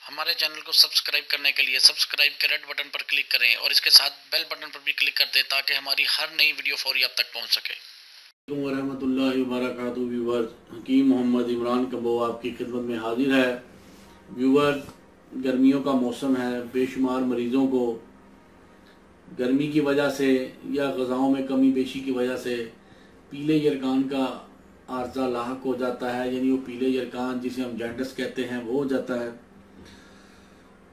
हमारे चैनल को सब्सक्राइब करने के लिए सब्सक्राइब के रेड बटन पर क्लिक करें और इसके साथ बेल बटन पर भी क्लिक कर दें ताकि हमारी हर नई वीडियो फौरी आप तक पहुंच सके। वरहमतुल्लाहि वबरकातुहू। व्यूअर, हकीम मोहम्मद इमरान कम्बो आपकी खिदमत में हाजिर है। व्यूअर, गर्मियों का मौसम है। बेशुमार मरीज़ों को गर्मी की वजह से या ग़िज़ाओं में कमी बेशी की वजह से पीले यरकान का आर्जा लाहक हो जाता है, यानी वो पीले यरकान जिसे हम जॉन्डिस कहते हैं वो हो जाता है।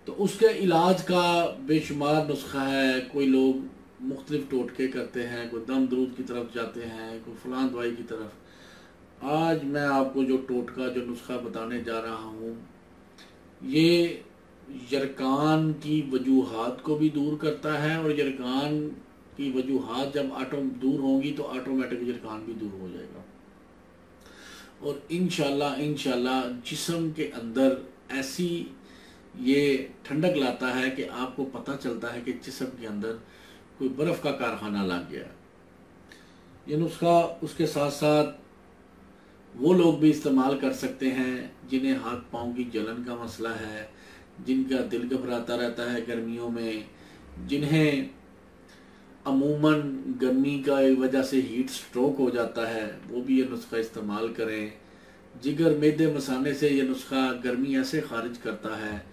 तो उसके इलाज का बेशुमार नुस्खा है। कोई लोग मुख्तलिफ टोटके करते हैं, कोई दम दरूद की तरफ जाते हैं, कोई फलां दवाई की तरफ। आज मैं आपको जो टोटका जो नुस्खा बताने जा रहा हूँ, ये यरकान की वजूहात को भी दूर करता है और यरकान की वजूहात जब दूर होंगी तो ऑटोमेटिक यरकान भी दूर हो जाएगा। और इंशाल्लाह जिस्म के अंदर ऐसी ये ठंडक लाता है कि आपको पता चलता है कि जिस्म के अंदर कोई बर्फ़ का कारखाना लग गया। ये नुस्खा उसके साथ साथ वो लोग भी इस्तेमाल कर सकते हैं जिन्हें हाथ पाँव की जलन का मसला है, जिनका दिल घबराता रहता है गर्मियों में, जिन्हें अमूमन गर्मी का वजह से हीट स्ट्रोक हो जाता है, वो भी ये नुस्खा इस्तेमाल करें। जिगर मैदे मसाने से ये नुस्खा गर्मी ऐसे खारिज करता है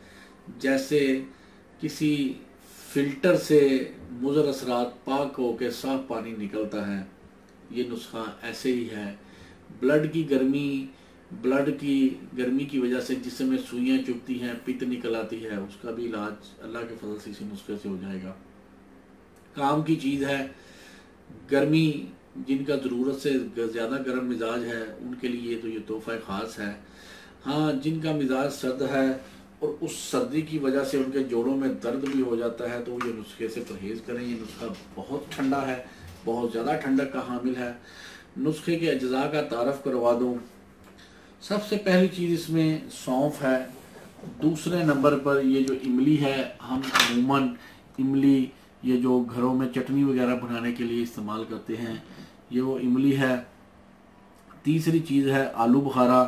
जैसे किसी फिल्टर से मुज़र असरात पाक हो के साफ पानी निकलता है। ये नुस्खा ऐसे ही है। ब्लड की गर्मी की वजह से जिसमें सुइयाँ चुभती हैं, पित्त निकल आती है, उसका भी इलाज अल्लाह के फजल से इसी नुस्खे से हो जाएगा। काम की चीज़ है। गर्मी जिनका ज़रूरत से ज़्यादा गर्म मिजाज है उनके लिए तो ये तोहफ़ा ख़ास है। हाँ, जिनका मिजाज सर्द है और उस सर्दी की वजह से उनके जोड़ों में दर्द भी हो जाता है तो ये नुस्खे से परहेज़ करें। ये नुस्खा बहुत ठंडा है, बहुत ज़्यादा ठंडक का हामिल है। नुस्खे के अज्जा का तारफ़ करवा दूँ। सबसे पहली चीज़ इसमें सौंफ है। दूसरे नंबर पर ये जो इमली है, हम अमूमन इमली ये जो घरों में चटनी वगैरह बनाने के लिए इस्तेमाल करते हैं, ये वो इमली है। तीसरी चीज़ है आलू बुखारा।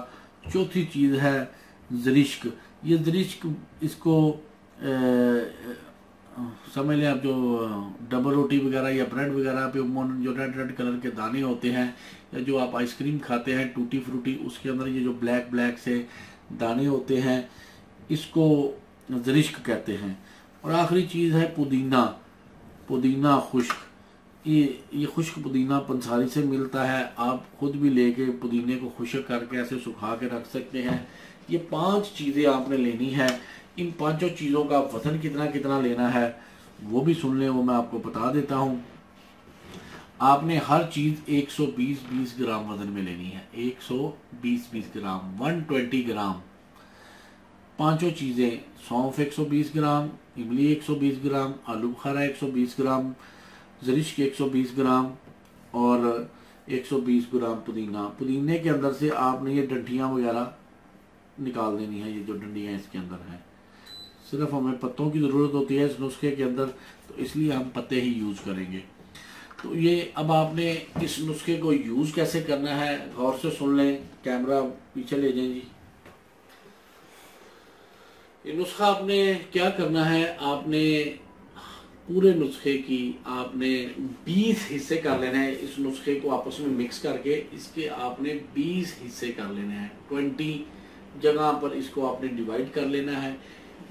चौथी चीज़ है ज़रिश्क। ये ज़रिश्क इसको समझ लें आप, जो डबल रोटी वगैरह या ब्रेड वगैरह पे जो रेड कलर के दाने होते हैं, या जो आप आइसक्रीम खाते हैं टूटी फ्रूटी, उसके अंदर ये जो ब्लैक से दाने होते हैं, इसको ज़रिश्क कहते हैं। और आखिरी चीज़ है पुदीना खुश्क। ये खुश्क पुदीना पंसारी से मिलता है। आप खुद भी लेके पुदीने को खुश्क करके ऐसे सुखा के रख सकते हैं। ये 5 चीज़ें आपने लेनी है। इन 5 चीज़ों का वज़न कितना लेना है वो भी सुन लें, वो मैं आपको बता देता हूँ। आपने हर चीज़ 120 ग्राम वज़न में लेनी है। 120 ग्राम, 120 ग्राम। 5 चीज़ें, सौंफ 120 ग्राम, इमली 120 ग्राम, आलू बुखारा 120 ग्राम, ज़रिश्क 120 ग्राम और 120 ग्राम पुदीने के अंदर से आपने ये डंठियाँ वगैरह निकाल देनी है। ये जो डंडियाँ इसके अंदर हैं, सिर्फ हमें पत्तों की ज़रूरत होती है इस नुस्खे के अंदर, तो इसलिए हम पत्ते ही यूज़ करेंगे। तो ये अब आपने इस नुस्खे को यूज़ कैसे करना है गौर से सुन लें। कैमरा पीछे ले जाएं जी। ये नुस्खा आपने क्या करना है, आपने पूरे नुस्खे की आपने 20 हिस्से कर लेने हैं। इस नुस्खे को आपस में मिक्स करके इसके आपने 20 हिस्से कर लेने हैं। 20 जगह पर इसको आपने डिवाइड कर लेना है।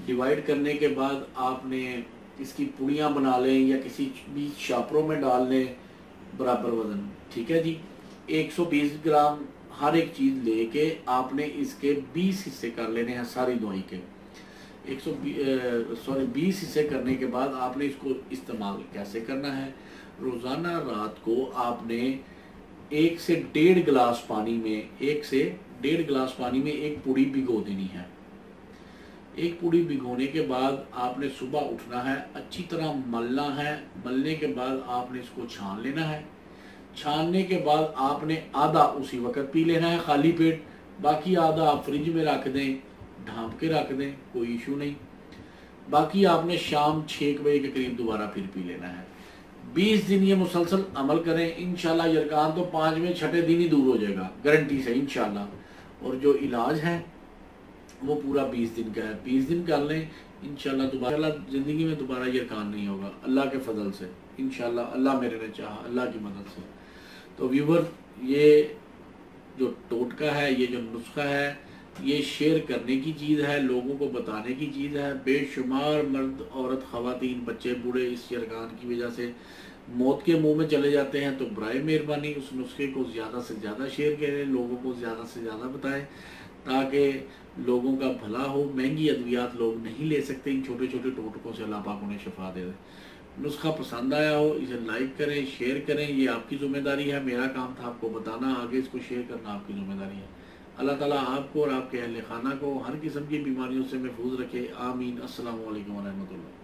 डिवाइड करने के बाद आपने इसकी पुड़ियाँ बना लें या किसी भी शापरों में डाल लें बराबर वज़न। ठीक है जी। 120 ग्राम हर एक चीज़ लेके आपने इसके 20 हिस्से कर लेने हैं सारी दवाई के। 20 हिस्से करने के बाद आपने इसको इस्तेमाल कैसे करना है, रोज़ाना रात को आपने 1 से 1.5 गिलास पानी में एक पुड़ी भिगो देनी है। एक पुड़ी भिगोने के बाद आपने सुबह उठना है, अच्छी तरह मलना है। मलने के बाद आपने इसको छान लेना है। छानने के बाद आपने आधा उसी वक्त पी लेना है खाली पेट, बाकी आधा आप फ्रिज में रख दें, ढाँप के रख दें, कोई इशू नहीं। बाकी आपने शाम 6 बजे के करीब दोबारा फिर पी लेना है। 20 दिन ये मुसलसल अमल करें। इंशाल्लाह यरकान तो 5वें 6ठे दिन ही दूर हो जाएगा, गारंटी से इंशाल्लाह। और जो इलाज है वो पूरा 20 दिन का है। 20 दिन कर लें, इंशाल्लाह दोबारा ज़िंदगी में दोबारा ये कान नहीं होगा, अल्लाह के फजल से इंशाल्लाह, अल्लाह मेरे ने चाहा, अल्लाह की मदद से। तो व्यूवर, ये जो टोटका है, ये जो नुस्खा है, ये शेयर करने की चीज़ है, लोगों को बताने की चीज़ है। बेशुमार मर्द, औरत, ख़वातीन, बच्चे, बूढ़े इस यरगान की वजह से मौत के मुंह में चले जाते हैं। तो बराए मेहरबानी उस नुस्खे को ज़्यादा से ज़्यादा शेयर करें, लोगों को ज़्यादा से ज़्यादा बताएं, ताकि लोगों का भला हो। महंगी अद्वियात लोग नहीं ले सकते, इन छोटे छोटे टोटकों से अल्लाह पाक उन्हें शफा दे दे। नुस्खा पसंद आया हो, इसे लाइक करें, शेयर करें, ये आपकी ज़िम्मेदारी है। मेरा काम था आपको बताना, आगे इसको शेयर करना आपकी ज़िम्मेदारी है। अल्लाह ताला आपको और आपके अहले खाना को हर किस्म की बीमारियों से महफूज रखे। आमीन। अस्सलामु अलैकुम व रहमतुल्लाह।